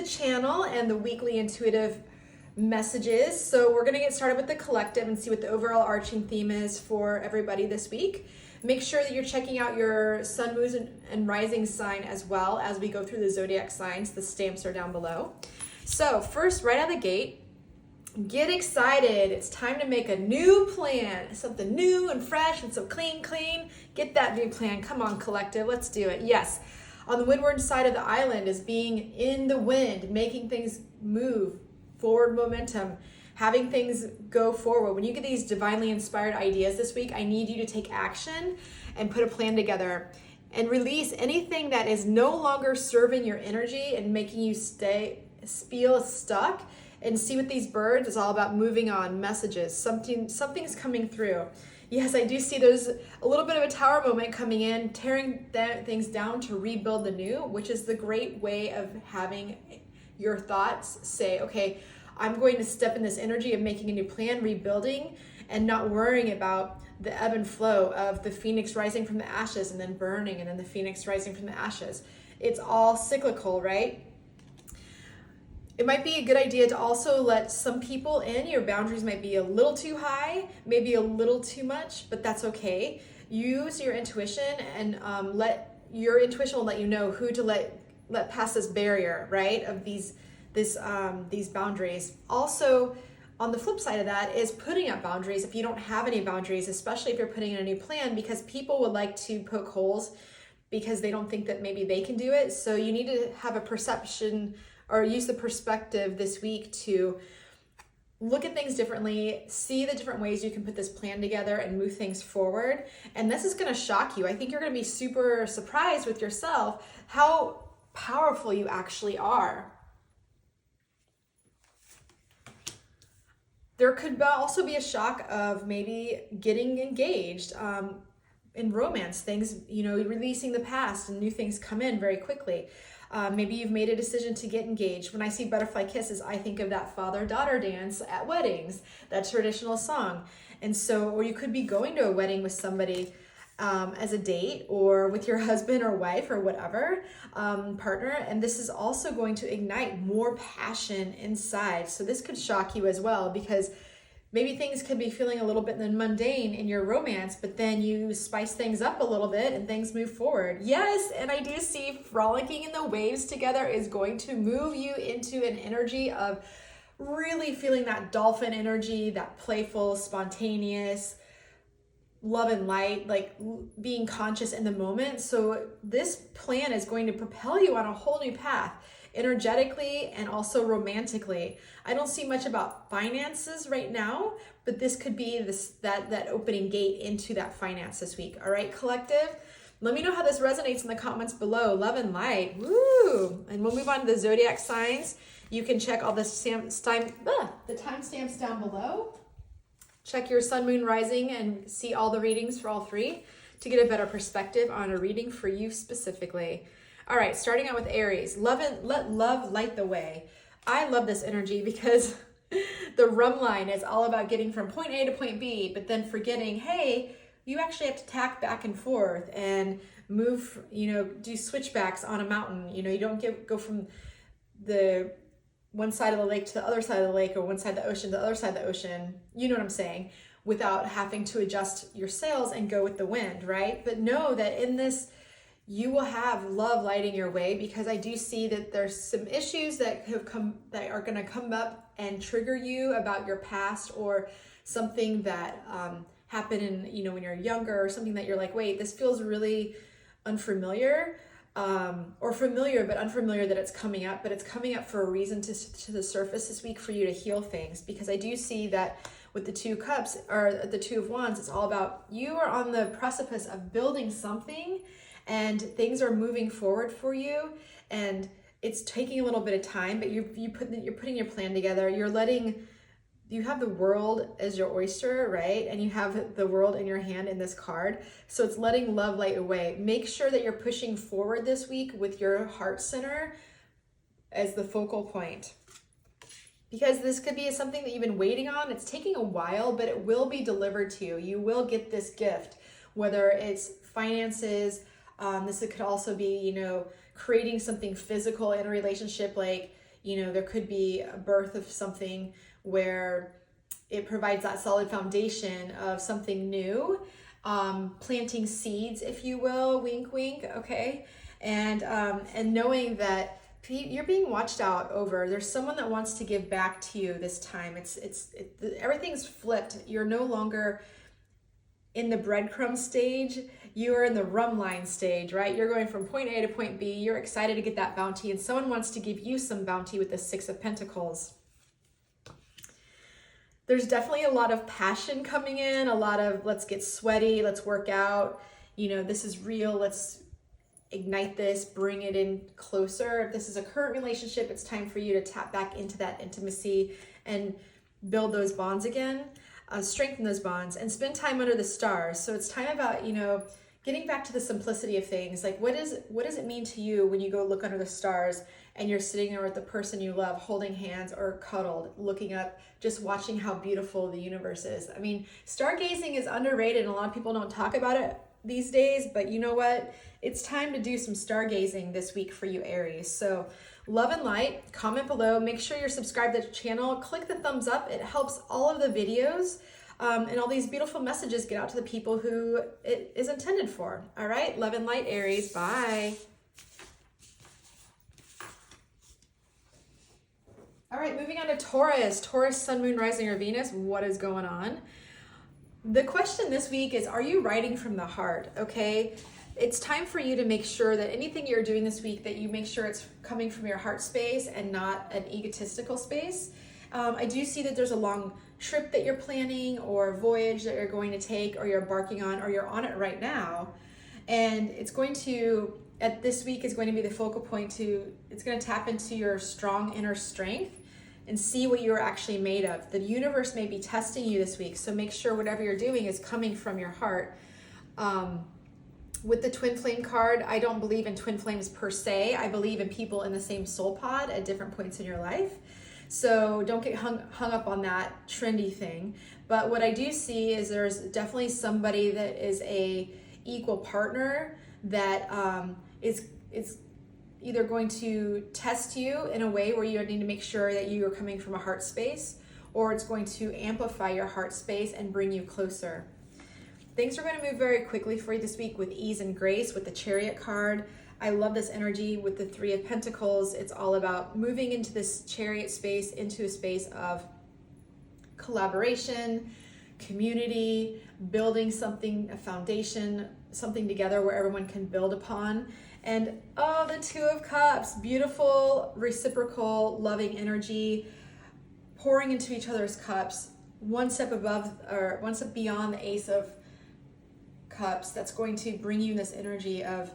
channel and the weekly intuitive messages. So we're gonna get started with the collective and see what the overall arching theme is for everybody this week. Make sure that you're checking out your sun, moon, and rising sign as well as we go through the zodiac signs. The stamps are down below. So first, right out of the gate, get excited. It's time to make a new plan, something new and fresh and so clean. Get that new plan. Come on, collective, let's do it. Yes, on the windward side of the island is being in the wind, making things move, forward momentum, having things go forward. When you get these divinely inspired ideas this week, I need you to take action and put a plan together and release anything that is no longer serving your energy and making you feel stuck. And see what these birds is all about. Moving on, messages, something's coming through. Yes, I do see there's a little bit of a tower moment coming in, tearing things down to rebuild the new, which is the great way of having your thoughts say, okay, I'm going to step in this energy of making a new plan, rebuilding, and not worrying about the ebb and flow of the phoenix rising from the ashes and then burning, and then the phoenix rising from the ashes. It's all cyclical, right? It might be a good idea to also let some people in. Your boundaries might be a little too high, maybe a little too much, but that's okay. Use your intuition and let your intuition will let you know who to let pass this barrier, right? Of these boundaries. Also, on the flip side of that is putting up boundaries if you don't have any boundaries, especially if you're putting in a new plan, because people would like to poke holes because they don't think that maybe they can do it. So you need to have a perception or use the perspective this week to look at things differently, see the different ways you can put this plan together and move things forward. And this is gonna shock you. I think you're gonna be super surprised with yourself how powerful you actually are. There could also be a shock of maybe getting engaged in romance, things, releasing the past and new things come in very quickly. Maybe you've made a decision to get engaged. When I see butterfly kisses, I think of that father-daughter dance at weddings, that traditional song. And so, or you could be going to a wedding with somebody as a date or with your husband or wife or whatever partner. And this is also going to ignite more passion inside. So this could shock you as well, because maybe things could be feeling a little bit mundane in your romance, but then you spice things up a little bit and things move forward. Yes, and I do see frolicking in the waves together is going to move you into an energy of really feeling that dolphin energy, that playful, spontaneous, love and light, like being conscious in the moment. So this plan is going to propel you on a whole new path, energetically and also romantically. I don't see much about finances right now, but this could be that opening gate into that finance this week. All right, collective? Let me know how this resonates in the comments below. Love and light. Woo! And we'll move on to the zodiac signs. You can check all the timestamps down below. Check your sun, moon, rising, and see all the readings for all three to get a better perspective on a reading for you specifically. All right, starting out with Aries. Let love light the way. I love this energy because the rum line is all about getting from point A to point B, but then forgetting, hey, you actually have to tack back and forth and move, do switchbacks on a mountain. You don't go from the one side of the lake to the other side of the lake, or one side of the ocean to the other side of the ocean. You know what I'm saying? Without having to adjust your sails and go with the wind, right? But know that in this, you will have love lighting your way, because I do see that there's some issues that are going to come up and trigger you about your past, or something that happened in when you're younger, or something that you're like, wait, this feels really unfamiliar, or familiar but unfamiliar that it's coming up, but it's coming up for a reason to the surface this week for you to heal things. Because I do see that with the Two Cups or the Two of Wands, it's all about you are on the precipice of building something, and things are moving forward for you, and it's taking a little bit of time, but you're putting your plan together. You have the world as your oyster, right? And you have the world in your hand in this card. So it's letting love light away. Make sure that you're pushing forward this week with your heart center as the focal point, because this could be something that you've been waiting on. It's taking a while, but it will be delivered to you. You will get this gift, whether it's finances. This could also be, creating something physical in a relationship, like, You know, there could be a birth of something where it provides that solid foundation of something new, planting seeds, if you will, wink, wink, okay? And knowing that you're being watched out over. There's someone that wants to give back to you this time. Everything's flipped. You're no longer in the breadcrumb stage. You are in the rum line stage, right? You're going from point A to point B. You're excited to get that bounty, and someone wants to give you some bounty with the Six of Pentacles. There's definitely a lot of passion coming in, a lot of let's get sweaty, let's work out. You know, this is real. Let's ignite this, bring it in closer. If this is a current relationship, it's time for you to tap back into that intimacy and build those bonds again, strengthen those bonds, and spend time under the stars. So it's time about, you know, getting back to the simplicity of things. Like, what does it mean to you when you go look under the stars and you're sitting there with the person you love, holding hands or cuddled, looking up, just watching how beautiful the universe is? I mean, stargazing is underrated and a lot of people don't talk about it these days, but you know what? It's time to do some stargazing this week for you, Aries. So love and light, comment below, make sure you're subscribed to the channel, click the thumbs up. It helps all of the videos and all these beautiful messages get out to the people who it is intended for. All right, love and light, Aries. Bye. All right, moving on to Taurus. Taurus, Sun, Moon, Rising, or Venus. What is going on? The question this week is, are you writing from the heart? Okay, it's time for you to make sure that anything you're doing this week, that you make sure it's coming from your heart space and not an egotistical space. I do see that there's a long trip that you're planning or voyage that you're going to take or you're embarking on or you're on it right now. And it's going to, this week is going to be the focal point it's going to tap into your strong inner strength and see what you're actually made of. The universe may be testing you this week, so make sure whatever you're doing is coming from your heart. With the twin flame card, I don't believe in twin flames per se. I believe in people in the same soul pod at different points in your life. So don't get hung up on that trendy thing. But what I do see is there's definitely somebody that is a equal partner that is either going to test you in a way where you need to make sure that you are coming from a heart space, or it's going to amplify your heart space and bring you closer. Things are going to move very quickly for you this week with ease and grace with the Chariot card. I love this energy with the Three of Pentacles. It's all about moving into this Chariot space, into a space of collaboration, community, building something, a foundation, something together where everyone can build upon. And oh, the Two of Cups, beautiful, reciprocal, loving energy, pouring into each other's cups, one step above or one step beyond the Ace of Cups. That's going to bring you this energy of,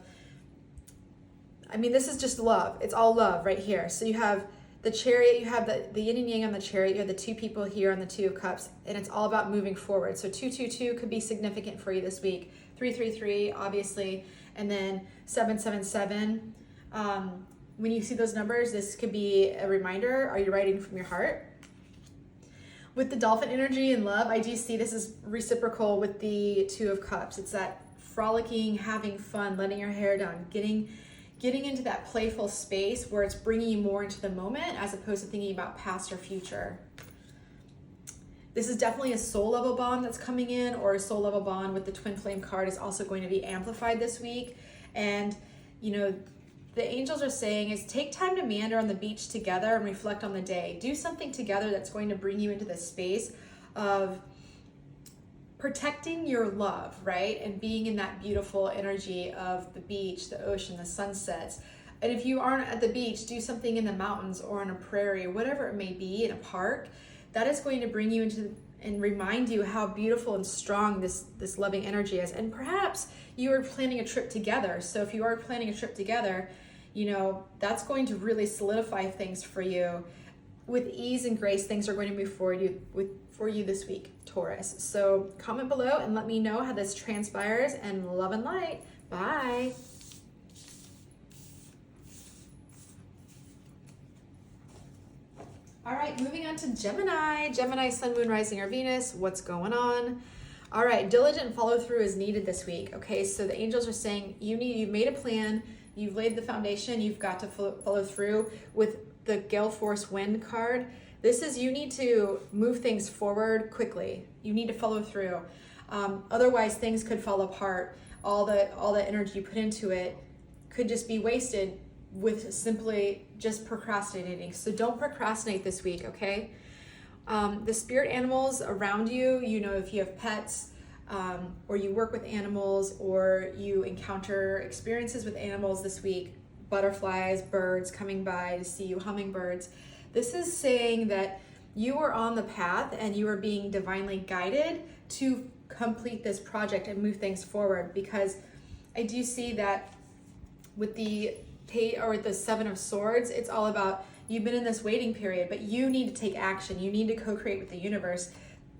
I mean, this is just love. It's all love right here. So you have the Chariot, you have the yin and yang on the Chariot, you have the two people here on the Two of Cups, and it's all about moving forward. So 222 could be significant for you this week. 333, obviously, and then 777. When you see those numbers, this could be a reminder. Are you writing from your heart? With the dolphin energy and love, I do see this is reciprocal with the Two of Cups. It's that frolicking, having fun, letting your hair down, getting into that playful space where it's bringing you more into the moment as opposed to thinking about past or future. This is definitely a soul level bond that's coming in, or a soul level bond with the twin flame card is also going to be amplified this week. And, you know, the angels are saying is take time to meander on the beach together and reflect on the day. Do something together that's going to bring you into the space of protecting your love, right? And being in that beautiful energy of the beach, the ocean, the sunsets. And if you aren't at the beach, do something in the mountains or on a prairie, whatever it may be, in a park. That is going to bring you into and remind you how beautiful and strong this loving energy is. And perhaps you are planning a trip together. So if you are planning a trip together, you know, that's going to really solidify things for you. With ease and grace, things are going to move forward for you this week, Taurus. So comment below and let me know how this transpires, and love and light. Bye. All right, moving on to Gemini. Gemini, Sun, Moon, Rising, or Venus. What's going on? All right, diligent follow through is needed this week. Okay, so the angels are saying you've made a plan, you've laid the foundation, you've got to follow through with the gale force wind card, this is you need to move things forward quickly. You need to follow through. Otherwise, things could fall apart. All the energy you put into it could just be wasted with simply just procrastinating. So don't procrastinate this week, okay? The spirit animals around you, you know, if you have pets, or you work with animals, or you encounter experiences with animals this week, butterflies, birds coming by to see you, hummingbirds. This is saying that you are on the path and you are being divinely guided to complete this project and move things forward, because I do see that with the Seven of Swords, it's all about you've been in this waiting period, but you need to take action. You need to co-create with the universe,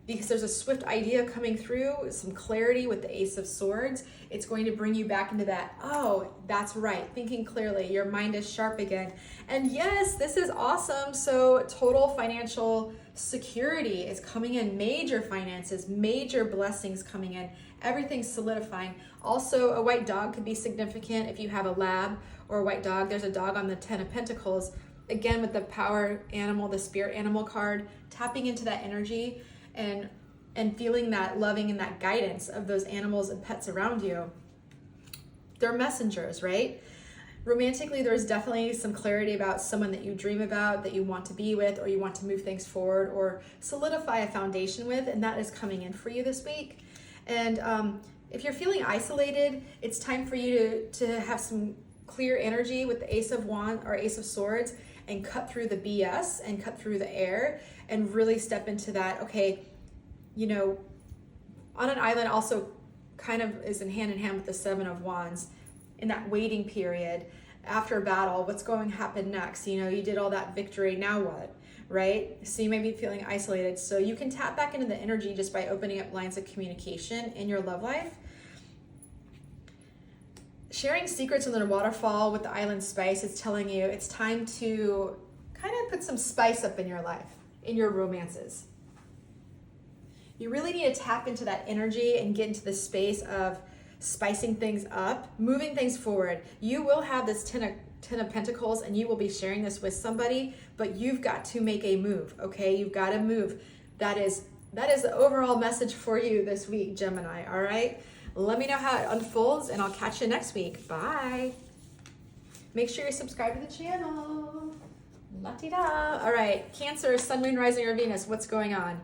because there's a swift idea coming through, some clarity with the Ace of Swords. It's going to bring you back into that, oh, that's right, thinking clearly. Your mind is sharp again. And yes, this is awesome. So total financial security is coming in, major finances, major blessings coming in, everything's solidifying. Also, a white dog could be significant if you have a lab or a white dog. There's a dog on the Ten of Pentacles. Again, with the power animal, the spirit animal card, tapping into that energy and feeling that loving and that guidance of those animals and pets around you. They're messengers, right? Romantically, there's definitely some clarity about someone that you dream about, that you want to be with, or you want to move things forward or solidify a foundation with, and that is coming in for you this week. And if you're feeling isolated, it's time for you to have some clear energy with the Ace of Wands or Ace of Swords, and cut through the BS and cut through the air and really step into that, okay, you know, on an island also kind of is in hand with the Seven of Wands, in that waiting period after battle, what's going to happen next? You know, you did all that victory, now what, right? So you may be feeling isolated. So you can tap back into the energy just by opening up lines of communication in your love life. Sharing secrets under the waterfall with the island spice is telling you it's time to kind of put some spice up in your life, in your romances. You really need to tap into that energy and get into the space of spicing things up, moving things forward. You will have this Ten of Pentacles and you will be sharing this with somebody, but you've got to make a move, okay? You've got to move. That is the overall message for you this week, Gemini, all right? Let me know how it unfolds, and I'll catch you next week. Bye. Make sure you subscribe to the channel. La-ti-da. All right, Cancer, Sun, Moon, Rising, or Venus, what's going on?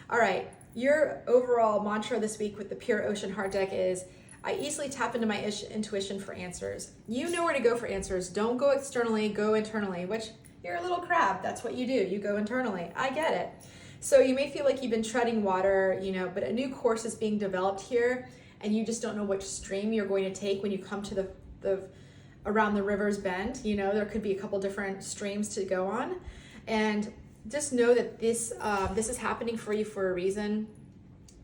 All right, your overall mantra this week with the Pure Ocean Heart deck is, I easily tap into my intuition for answers. You know where to go for answers. Don't go externally, go internally, which you're a little crab. That's what you do. You go internally. I get it. So you may feel like you've been treading water, you know, but a new course is being developed here, and you just don't know which stream you're going to take when you come to the around the river's bend. You know, there could be a couple different streams to go on, and just know that this is happening for you for a reason.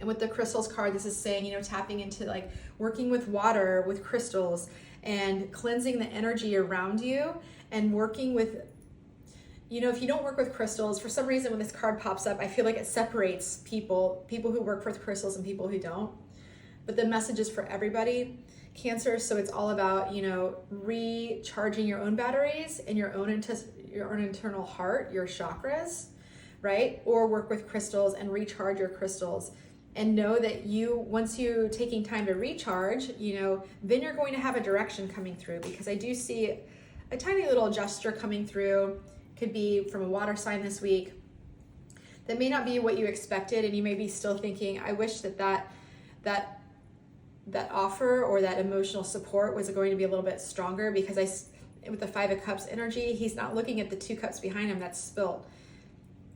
And with the crystals card, this is saying, you know, tapping into like working with water, with crystals, and cleansing the energy around you, and working with, you know, if you don't work with crystals, for some reason when this card pops up, I feel like it separates people who work with crystals and people who don't. But the message is for everybody, Cancer. So it's all about, you know, recharging your own batteries and your own internal heart, your chakras, right? Or work with crystals and recharge your crystals. And know that once you taking time to recharge, you know, then you're going to have a direction coming through, because I do see a tiny little gesture coming through. Could be from a water sign this week. That may not be what you expected, and you may be still thinking, I wish that offer or that emotional support was going to be a little bit stronger, because with the Five of Cups energy, he's not looking at the 2 cups behind him that's spilled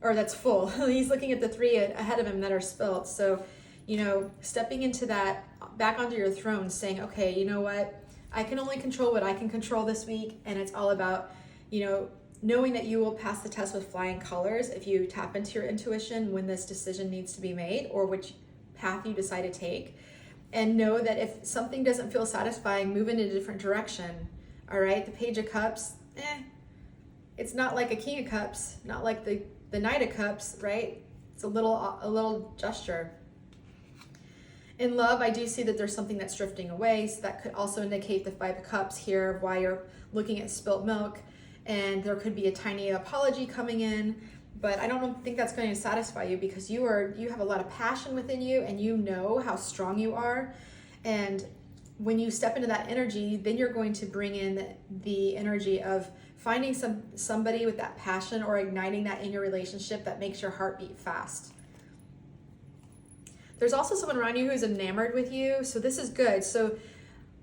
or that's full. He's looking at the 3 ahead of him that are spilled. So, you know, stepping into that, back onto your throne, saying, okay, you know what? I can only control what I can control this week, and it's all about, you know, knowing that you will pass the test with flying colors if you tap into your intuition when this decision needs to be made, or which path you decide to take. And know that if something doesn't feel satisfying, move in a different direction. All right, the Page of Cups, it's not like a King of Cups, not like the Knight of Cups, right? It's a little gesture. In love, I do see that there's something that's drifting away, so that could also indicate the Five of Cups here, of why you're looking at spilt milk. and there could be a tiny apology coming in, but I don't think that's going to satisfy you, because you have a lot of passion within you, and you know how strong you are. And when you step into that energy, then you're going to bring in the energy of finding somebody with that passion, or igniting that in your relationship that makes your heart beat fast. There's also someone around you who's enamored with you, so this is good. So,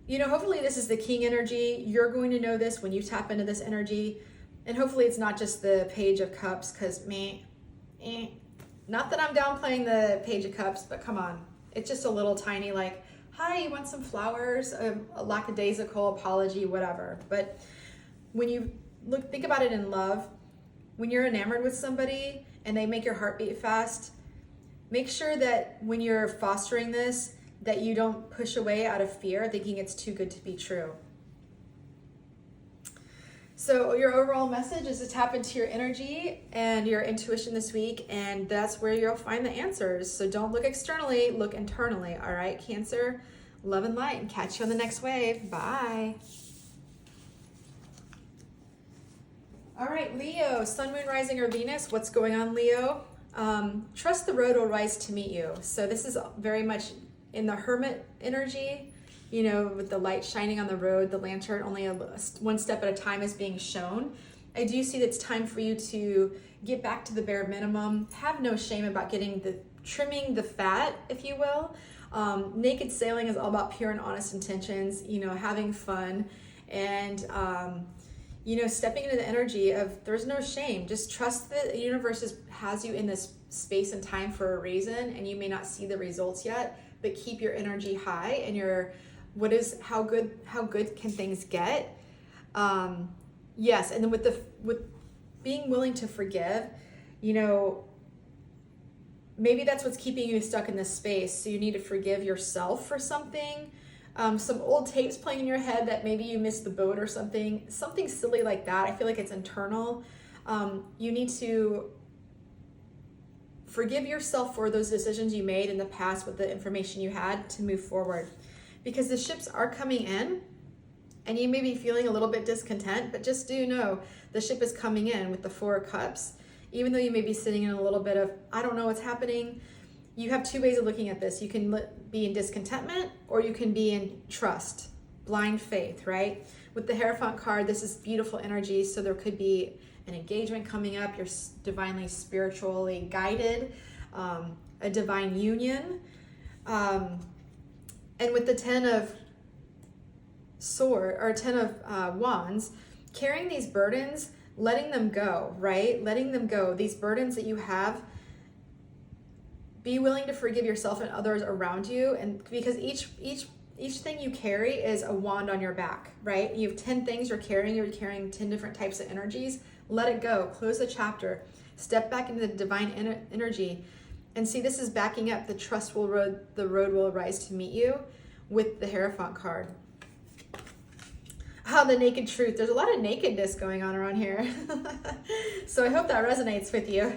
you know, hopefully this is the king energy. You're going to know this when you tap into this energy. And hopefully it's not just the Page of Cups, because not that I'm downplaying the Page of Cups, but come on. It's just a little tiny like, hi, you want some flowers? A lackadaisical apology, whatever. But when you think about it in love, when you're enamored with somebody and they make your heart beat fast, make sure that when you're fostering this, that you don't push away out of fear, thinking it's too good to be true. So your overall message is to tap into your energy and your intuition this week, and that's where you'll find the answers. So don't look externally, look internally. All right, Cancer, love and light, and catch you on the next wave. Bye. All right, Leo, Sun, Moon, Rising, or Venus. What's going on, Leo? Trust the road will rise to meet you. So this is very much in the hermit energy, you know, with the light shining on the road, the lantern only one step at a time is being shown. I do see that it's time for you to get back to the bare minimum. Have no shame about trimming the fat, if you will. Naked sailing is all about pure and honest intentions, you know, having fun, and you know, stepping into the energy of there's no shame. Just trust that the universe has you in this space and time for a reason, and you may not see the results yet, but keep your energy high and how good can things get? Yes, and then with being willing to forgive, you know, maybe that's what's keeping you stuck in this space. So you need to forgive yourself for something. Some old tapes playing in your head that maybe you missed the boat or something silly like that. I feel like it's internal. You need to forgive yourself for those decisions you made in the past with the information you had to move forward, because the ships are coming in and you may be feeling a little bit discontent, but just do know the ship is coming in with the Four of Cups. Even though you may be sitting in a little bit of, I don't know what's happening, you have two ways of looking at this. You can be in discontentment, or you can be in trust, blind faith, right? With the Hierophant card, this is beautiful energy. So there could be an engagement coming up. You're divinely, spiritually guided, a divine union. And with the Ten of Wands, carrying these burdens, letting them go, right? Letting them go. These burdens that you have, be willing to forgive yourself and others around you, and because each thing you carry is a wand on your back, right? You have 10 things you're carrying 10 different types of energies. Let it go, close the chapter, step back into the divine energy, and see, this is backing up the the road will rise to meet you with the Hierophant card. The naked truth. There's a lot of nakedness going on around here. So I hope that resonates with you.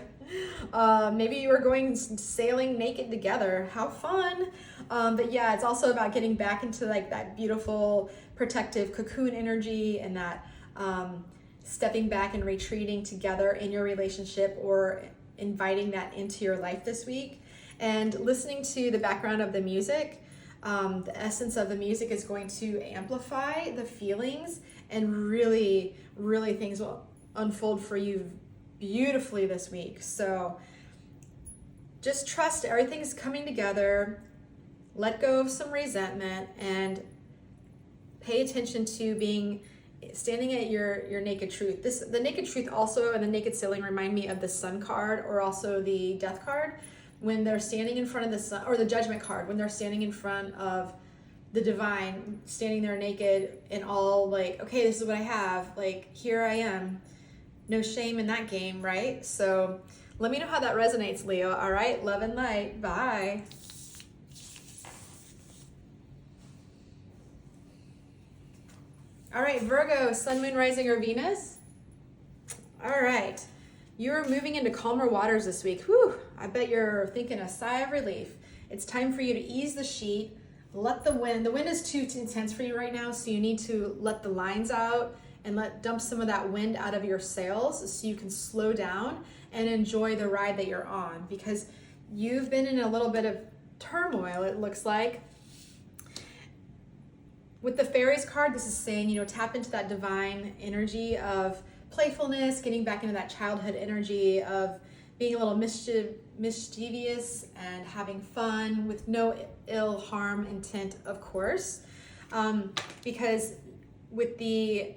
Maybe you are going sailing naked together. How fun. But yeah, it's also about getting back into like that beautiful protective cocoon energy, and that stepping back and retreating together in your relationship, or inviting that into your life this week, and listening to the background of the music. The essence of the music is going to amplify the feelings, and really, really things will unfold for you beautifully this week. So just trust everything's coming together. Let go of some resentment, and pay attention to standing at your naked truth. The naked truth also and the naked sailing remind me of the Sun card, or also the Death card, when they're standing in front of the sun, or the Judgment card, when they're standing in front of the divine, standing there naked and all like, okay, this is what I have, like, here I am. No shame in that game, right? So let me know how that resonates, Leo. All right, love and light. Bye. All right, Virgo, Sun, Moon, Rising, or Venus. All right. You're moving into calmer waters this week. Whew, I bet you're thinking a sigh of relief. It's time for you to ease the sheet, let the wind is too intense for you right now, so you need to let the lines out and dump some of that wind out of your sails so you can slow down and enjoy the ride that you're on, because you've been in a little bit of turmoil, it looks like. With the Fairies card, this is saying, tap into that divine energy of playfulness, getting back into that childhood energy of being a little mischievous and having fun with no ill harm intent, of course. Because with the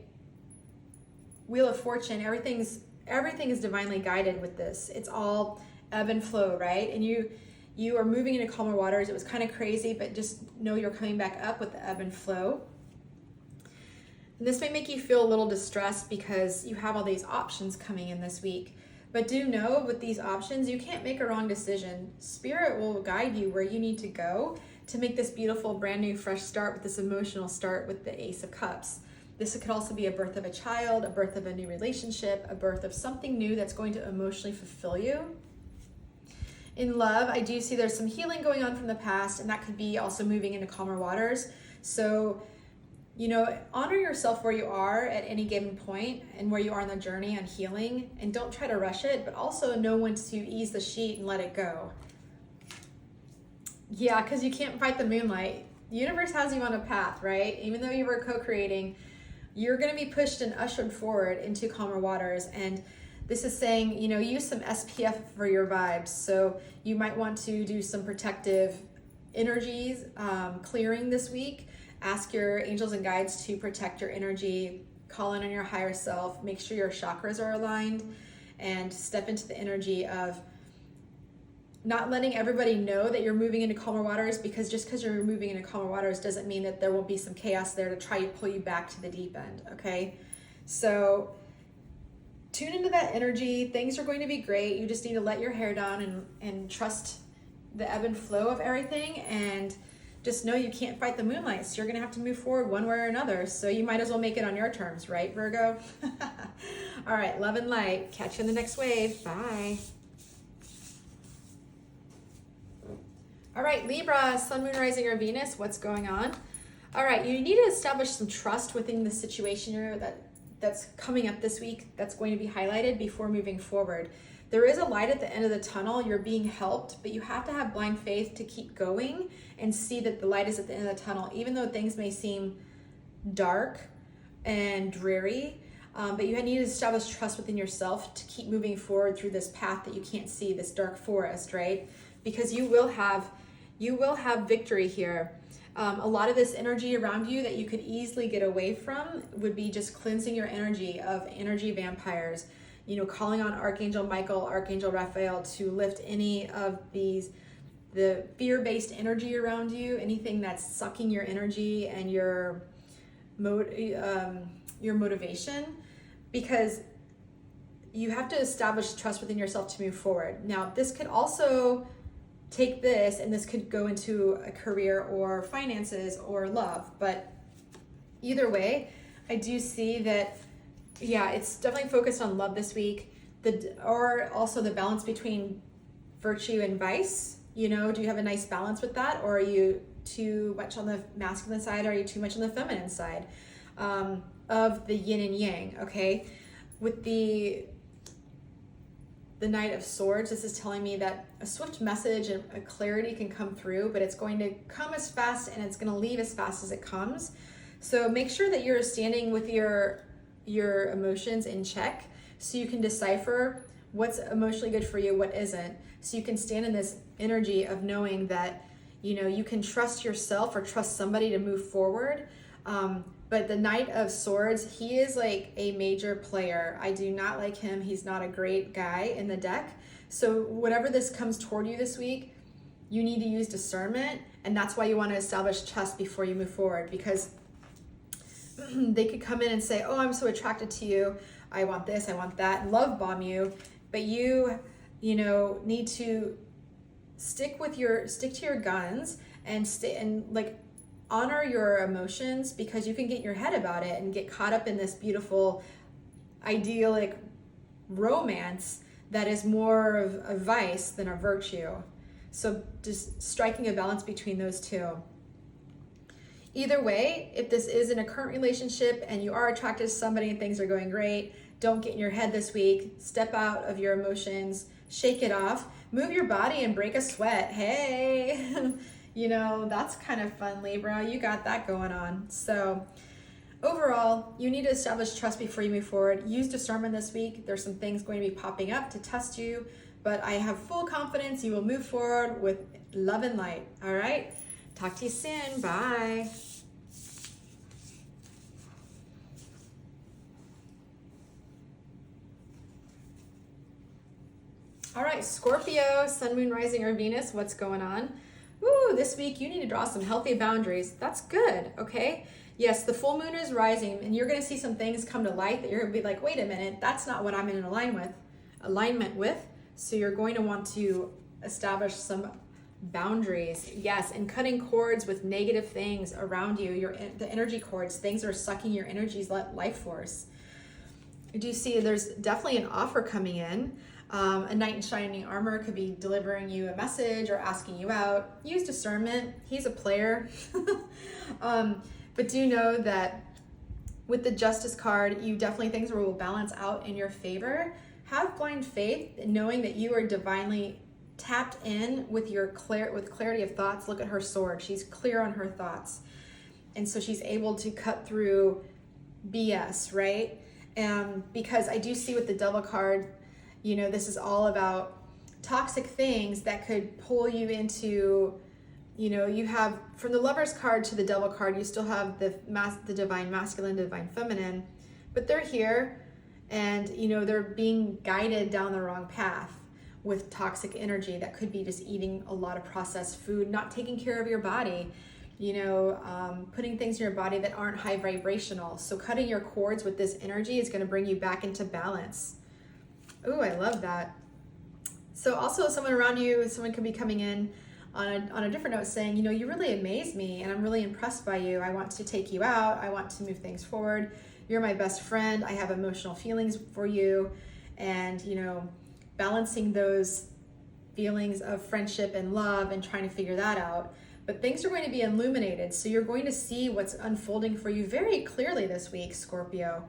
Wheel of Fortune, everything is divinely guided with this. It's all ebb and flow, right? And you are moving into calmer waters. It was kind of crazy, but just know you're coming back up with the ebb and flow. And this may make you feel a little distressed because you have all these options coming in this week. But do know with these options, you can't make a wrong decision. Spirit will guide you where you need to go to make this beautiful, brand new, fresh start with this emotional start with the Ace of Cups. This could also be a birth of a child, a birth of a new relationship, a birth of something new that's going to emotionally fulfill you. In love, I do see there's some healing going on from the past, and that could be also moving into calmer waters. So, honor yourself where you are at any given point and where you are on the journey on healing, and don't try to rush it, but also know when to ease the sheet and let it go. Yeah, because you can't fight the moonlight. The universe has you on a path, right? Even though you were co-creating, you're going to be pushed and ushered forward into calmer waters. And this is saying, use some SPF for your vibes. So you might want to do some protective energies, clearing this week. Ask your angels and guides to protect your energy. Call in on your higher self. Make sure your chakras are aligned, and step into the energy of not letting everybody know that you're moving into calmer waters, because just because you're moving into calmer waters doesn't mean that there won't be some chaos there to try to pull you back to the deep end, okay? So tune into that energy. Things are going to be great. You just need to let your hair down and trust the ebb and flow of everything, and just know you can't fight the moonlight. So you're going to have to move forward one way or another. So you might as well make it on your terms, right, Virgo? All right, love and light. Catch you in the next wave. Bye. All right, Libra, Sun, Moon, Rising, or Venus, what's going on? All right, you need to establish some trust within the situation that's coming up this week that's going to be highlighted before moving forward. There is a light at the end of the tunnel. You're being helped, but you have to have blind faith to keep going and see that the light is at the end of the tunnel, even though things may seem dark and dreary. But you need to establish trust within yourself to keep moving forward through this path that you can't see, this dark forest, right? Because you will have victory here. A lot of this energy around you that you could easily get away from would be just cleansing your energy of energy vampires, calling on Archangel Michael, Archangel Raphael to lift any of the fear-based energy around you, anything that's sucking your energy and your motivation, because you have to establish trust within yourself to move forward. Now, this could also take this, and this could go into a career or finances or love, but either way, I do see that, yeah, it's definitely focused on love this week, or also the balance between virtue and vice. Do you have a nice balance with that, or are you too much on the masculine side, or are you too much on the feminine side of the yin and yang? Okay, with the Knight of Swords, this is telling me that a swift message and a clarity can come through, but it's going to come as fast and it's going to leave as fast as it comes. So make sure that you're standing with your emotions in check, so you can decipher what's emotionally good for you, what isn't. So you can stand in this energy of knowing that, you can trust yourself or trust somebody to move forward. But the Knight of Swords, he is like a major player. I do not like him. He's not a great guy in the deck. So whatever this comes toward you this week, you need to use discernment. And that's why you want to establish trust before you move forward, because they could come in and say, oh, I'm so attracted to you. I want this, I want that, and love bomb you. But you need to stick to your guns and honor your emotions, because you can get in your head about it and get caught up in this beautiful, idyllic romance that is more of a vice than a virtue. So just striking a balance between those two. Either way, if this is in a current relationship and you are attracted to somebody and things are going great, don't get in your head this week. Step out of your emotions, shake it off, move your body and break a sweat. Hey, you know, that's kind of fun, Libra. You got that going on. So overall, you need to establish trust before you move forward. Use discernment this week. There's some things going to be popping up to test you, but I have full confidence you will move forward with love and light. All right? Talk to you soon. Bye. All right, Scorpio, Sun, Moon, Rising, or Venus, what's going on? Ooh, this week you need to draw some healthy boundaries. That's good, okay? Yes, the full moon is rising, and you're gonna see some things come to light that you're gonna be like, wait a minute, that's not what I'm in alignment with. So you're going to want to establish some boundaries. Yes, and cutting cords with negative things around you, the energy cords, things that are sucking your energy's life force. Do you see there's definitely an offer coming in? A knight in shining armor could be delivering you a message or asking you out. Use discernment. He's a player. But do know that with the Justice card, you definitely things will balance out in your favor. Have blind faith, knowing that you are divinely tapped in with clarity of thoughts. Look at her sword. She's clear on her thoughts. And so she's able to cut through BS, right? Because I do see with the Devil card, you know, this is all about toxic things that could pull you into, you know, you have from the Lovers card to the Devil card, you still have the divine masculine, divine feminine, but they're here and, you know, they're being guided down the wrong path with toxic energy that could be just eating a lot of processed food, not taking care of your body, you know, putting things in your body that aren't high vibrational. So cutting your cords with this energy is going to bring you back into balance. Ooh, I love that. So also someone around you, someone could be coming in on a different note saying, you know, you really amaze me and I'm really impressed by you. I want to take you out. I want to move things forward. You're my best friend. I have emotional feelings for you. And, you know, balancing those feelings of friendship and love and trying to figure that out. But things are going to be illuminated. So you're going to see what's unfolding for you very clearly this week, Scorpio.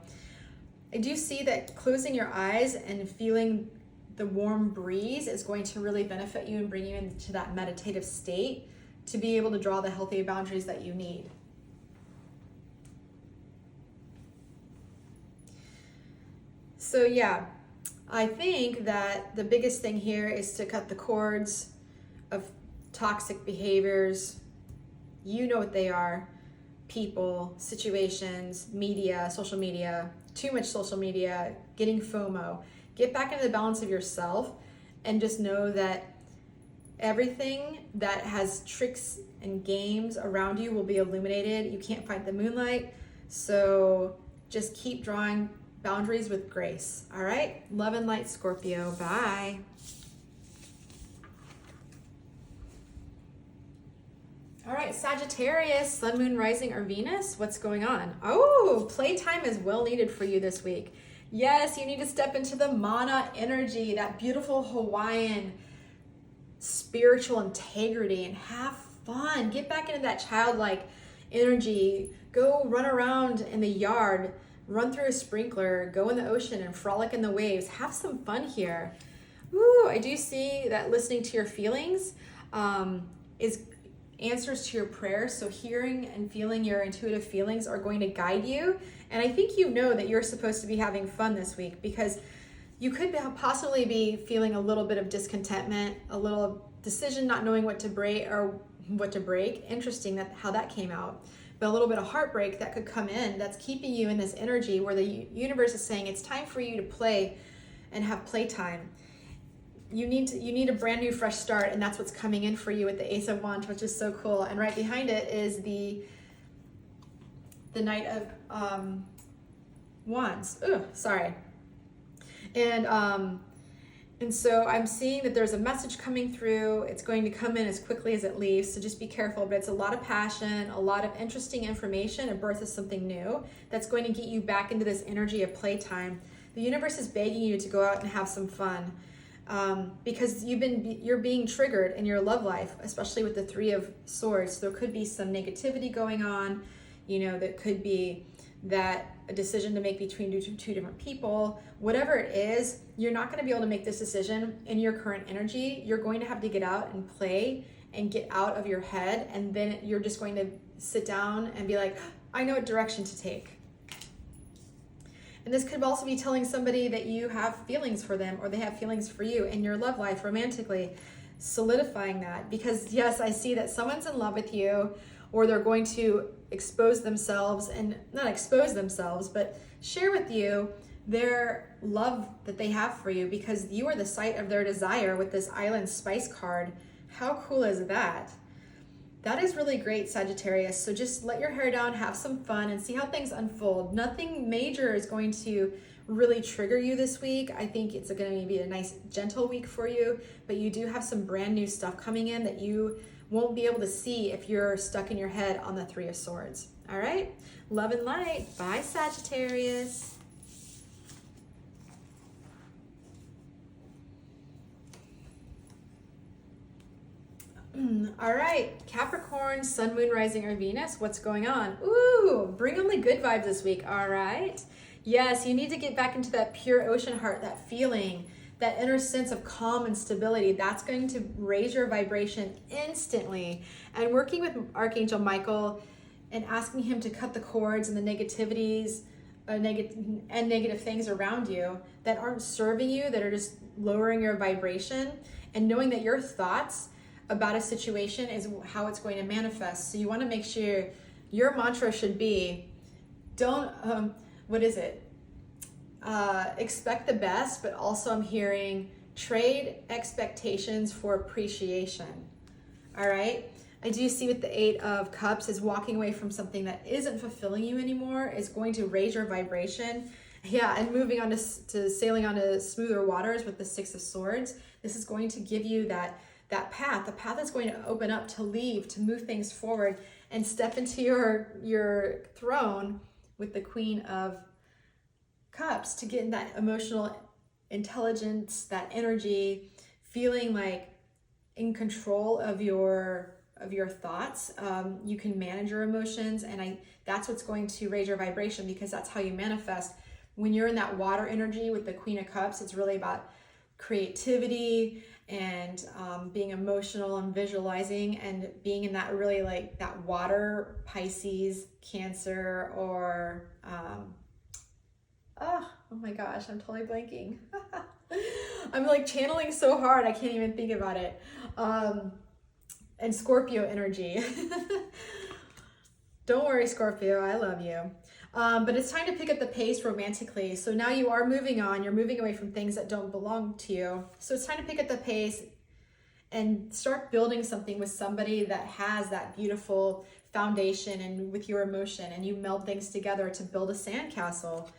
I do see that closing your eyes and feeling the warm breeze is going to really benefit you and bring you into that meditative state to be able to draw the healthy boundaries that you need. So yeah, I think that the biggest thing here is to cut the cords of toxic behaviors. You know what they are: people, situations, media, social media, too much social media, getting FOMO. Get back into the balance of yourself and just know that everything that has tricks and games around you will be illuminated. You can't fight the moonlight. So just keep drawing boundaries with grace. All right? Love and light, Scorpio. Bye. All right, Sagittarius, Sun, Moon, Rising, or Venus, what's going on? Oh, playtime is well needed for you this week. Yes, you need to step into the mana energy, that beautiful Hawaiian spiritual integrity, and have fun. Get back into that childlike energy. Go run around in the yard, run through a sprinkler, go in the ocean and frolic in the waves. Have some fun here. Ooh, I do see that listening to your feelings is answers to your prayers. So hearing and feeling your intuitive feelings are going to guide you. And I think you know that you're supposed to be having fun this week because you could possibly be feeling a little bit of discontentment, a little decision not knowing what to break. Interesting how that came out. But a little bit of heartbreak that could come in that's keeping you in this energy where the universe is saying it's time for you to play and have playtime. You need a brand new fresh start, and that's what's coming in for you with the Ace of Wands, which is so cool. And right behind it is the Knight of Wands. Ooh, sorry. And so I'm seeing that there's a message coming through. It's going to come in as quickly as it leaves, so just be careful. But it's a lot of passion, a lot of interesting information, a birth of something new that's going to get you back into this energy of playtime. The universe is begging you to go out and have some fun. because you're being triggered in your love life, especially with the Three of Swords. There could be some negativity going on, that could be that a decision to make between two different people. Whatever it is, you're not going to be able to make this decision in your current energy. You're going to have to get out and play and get out of your head, and then you're just going to sit down and be like, I know what direction to take. And this could also be telling somebody that you have feelings for them, or they have feelings for you in your love life romantically, solidifying that. Because yes, I see that someone's in love with you, or they're going to expose themselves, and not expose themselves, but share with you their love that they have for you, because you are the site of their desire with this Island Spice card. How cool is that? That is really great, Sagittarius. So just let your hair down, have some fun, and see how things unfold. Nothing major is going to really trigger you this week. I think it's going to be a nice, gentle week for you, but you do have some brand new stuff coming in that you won't be able to see if you're stuck in your head on the Three of Swords. All right? Love and light. Bye, Sagittarius. All right, Capricorn, Sun, Moon, Rising, or Venus, what's going on? Ooh, bring only good vibes this week, all right? Yes, you need to get back into that pure ocean heart, that feeling, that inner sense of calm and stability. That's going to raise your vibration instantly. And working with Archangel Michael and asking him to cut the cords and the negativities and negative things around you that aren't serving you, that are just lowering your vibration, and knowing that your thoughts about a situation is how it's going to manifest. So you want to make sure your mantra should be, expect the best, but also I'm hearing trade expectations for appreciation. All right. I do see with the Eight of Cups is walking away from something that isn't fulfilling you anymore is going to raise your vibration. Yeah, and moving on to sailing onto smoother waters with the Six of Swords. This is going to give you that path, the path that's going to open up to leave, to move things forward and step into your throne with the Queen of Cups, to get in that emotional intelligence, that energy, feeling like in control of your thoughts. You can manage your emotions, and that's what's going to raise your vibration, because that's how you manifest. When you're in that water energy with the Queen of Cups, it's really about creativity and being emotional and visualizing, and being in that really like that water, Pisces, Cancer, or oh my gosh, I'm totally blanking. I'm like channeling so hard I can't even think about it. And Scorpio energy. Don't worry, Scorpio, I love you. But it's time to pick up the pace romantically. So now you are moving on. You're moving away from things that don't belong to you. So it's time to pick up the pace and start building something with somebody that has that beautiful foundation and with your emotion, and you meld things together to build a sandcastle.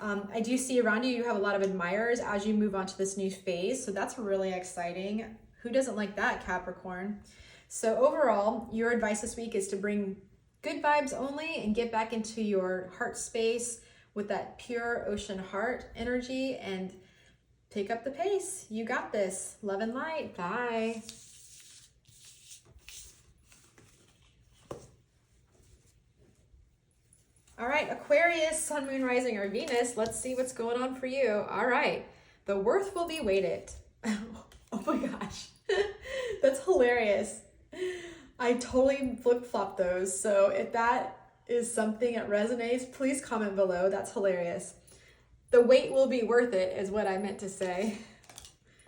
I do see around you have a lot of admirers as you move on to this new phase. So that's really exciting. Who doesn't like that, Capricorn? So overall, your advice this week is to bring good vibes only and get back into your heart space with that pure ocean heart energy and pick up the pace. You got this. Love and light. Bye. All right, Aquarius, Sun, Moon, Rising, or Venus. Let's see what's going on for you. All right, the worth will be weighted. Oh my gosh, that's hilarious. I totally flip-flop those. So if that is something that resonates, please comment below. That's hilarious. The wait will be worth it is what I meant to say.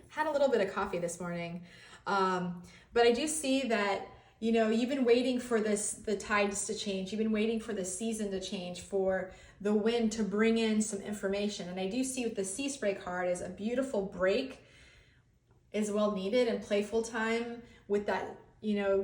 Had a little bit of coffee this morning. But I do see that, you've been waiting for the tides to change. You've been waiting for the season to change, for the wind to bring in some information. And I do see with the Sea Spray card is a beautiful break is well needed, and playful time with that,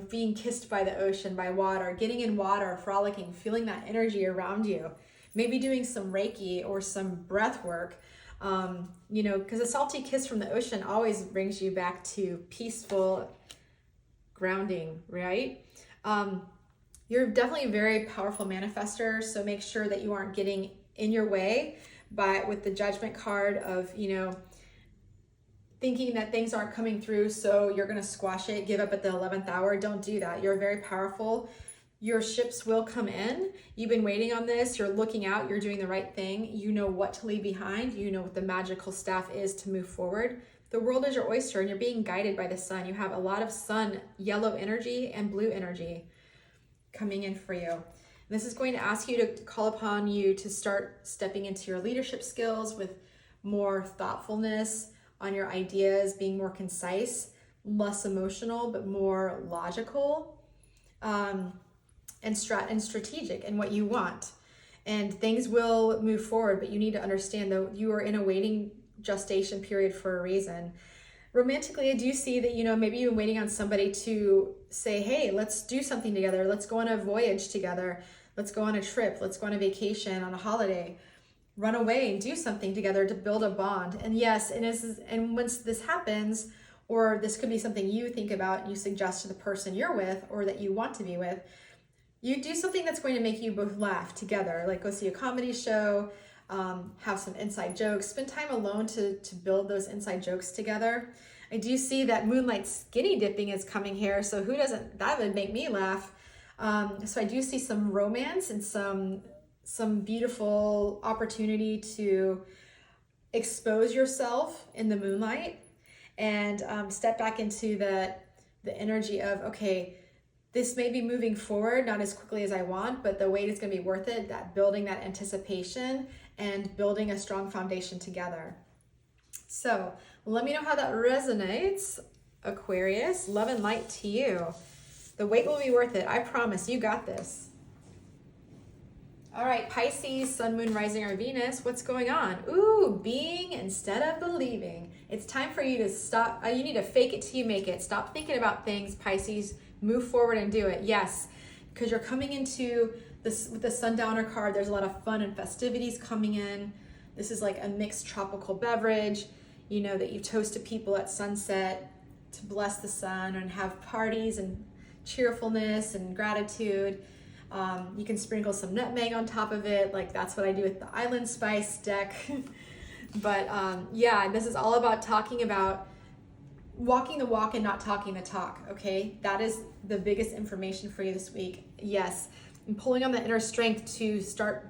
being kissed by the ocean, by water, getting in water, frolicking, feeling that energy around you. Maybe doing some Reiki or some breath work, because a salty kiss from the ocean always brings you back to peaceful grounding, right? You're definitely a very powerful manifester, so make sure that you aren't getting in your way with the Judgment card of, thinking that things aren't coming through, so you're going to squash it, give up at the 11th hour. Don't do that. You're very powerful. Your ships will come in. You've been waiting on this. You're looking out. You're doing the right thing. You know what to leave behind. You know what the magical staff is to move forward. The world is your oyster, and you're being guided by the sun. You have a lot of sun, yellow energy and blue energy coming in for you. This is going to ask you to call upon you to start stepping into your leadership skills with more thoughtfulness on your ideas, being more concise, less emotional, but more logical, and strategic in what you want. And things will move forward, but you need to understand that you are in a waiting gestation period for a reason. Romantically, I do see that, maybe you've been waiting on somebody to say, hey, let's do something together. Let's go on a voyage together. Let's go on a trip. Let's go on a vacation, on a holiday. Run away and do something together to build a bond. And yes, and once this happens, or this could be something you think about, you suggest to the person you're with or that you want to be with, you do something that's going to make you both laugh together, like go see a comedy show, have some inside jokes, spend time alone to build those inside jokes together. I do see that moonlight skinny dipping is coming here, so that would make me laugh. So I do see some romance and some beautiful opportunity to expose yourself in the moonlight and step back into the energy of, okay, this may be moving forward, not as quickly as I want, but the wait is going to be worth it, that building that anticipation and building a strong foundation together. So let me know how that resonates, Aquarius. Love and light to you. The wait will be worth it. I promise. You got this. All right, Pisces, Sun, Moon, Rising, or Venus. What's going on? Ooh, being instead of believing. It's time for you to stop. You need to fake it till you make it. Stop thinking about things, Pisces. Move forward and do it. Yes, because you're coming into this with the Sundowner card. There's a lot of fun and festivities coming in. This is like a mixed tropical beverage, that you toast to people at sunset to bless the sun and have parties and cheerfulness and gratitude. You can sprinkle some nutmeg on top of it. Like that's what I do with the Island Spice deck. But this is all about talking about walking the walk and not talking the talk, okay? That is the biggest information for you this week. Yes, and pulling on the inner strength to start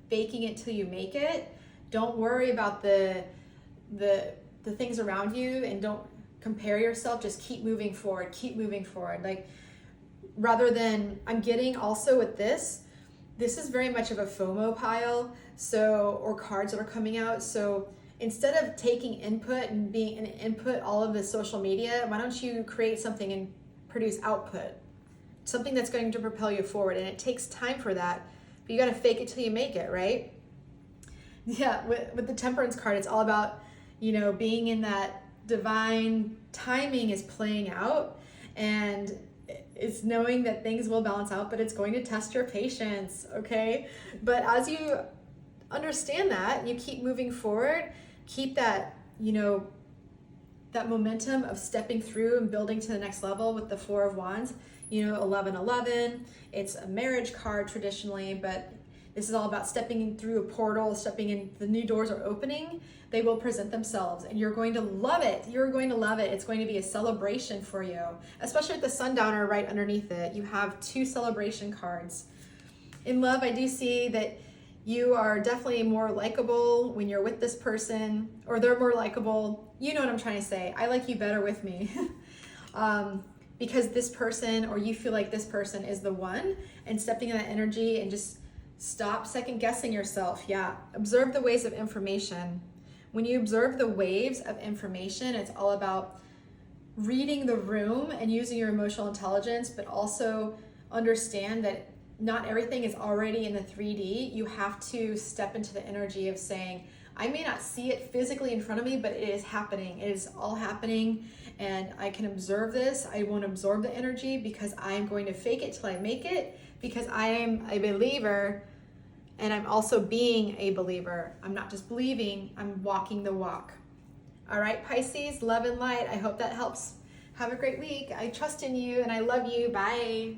baking it till you make it. Don't worry about the things around you and don't compare yourself. Just keep moving forward, Like rather than, I'm getting also with this is very much of a FOMO pile, or cards that are coming out. So instead of taking input and being an input all of the social media, why don't you create something and produce output? Something that's going to propel you forward. And it takes time for that, but you got to fake it till you make it, right? Yeah, with the Temperance card, it's all about, being in that divine timing is playing out, and it's knowing that things will balance out, but it's going to test your patience, okay? But as you understand that, you keep moving forward, keep that, that momentum of stepping through and building to the next level with the Four of Wands. 1111, it's a marriage card traditionally, but this is all about stepping through a portal, stepping in, the new doors are opening, they will present themselves, and you're going to love it. You're going to love it. It's going to be a celebration for you, especially with the Sundowner right underneath it. You have 2 celebration cards. In love, I do see that you are definitely more likable when you're with this person, or they're more likable. You know what I'm trying to say. I like you better with me. Because this person, or you feel like this person is the one, and stepping in that energy and just stop second guessing yourself. Yeah, observe the waves of information. When you observe the waves of information, it's all about reading the room and using your emotional intelligence, but also understand that not everything is already in the 3D. You have to step into the energy of saying, I may not see it physically in front of me, but it is happening. It is all happening, and I can observe this. I won't absorb the energy because I'm going to fake it till I make it, because I am a believer, and I'm also being a believer. I'm not just believing, I'm walking the walk. All right, Pisces, love and light. I hope that helps. Have a great week. I trust in you and I love you. Bye.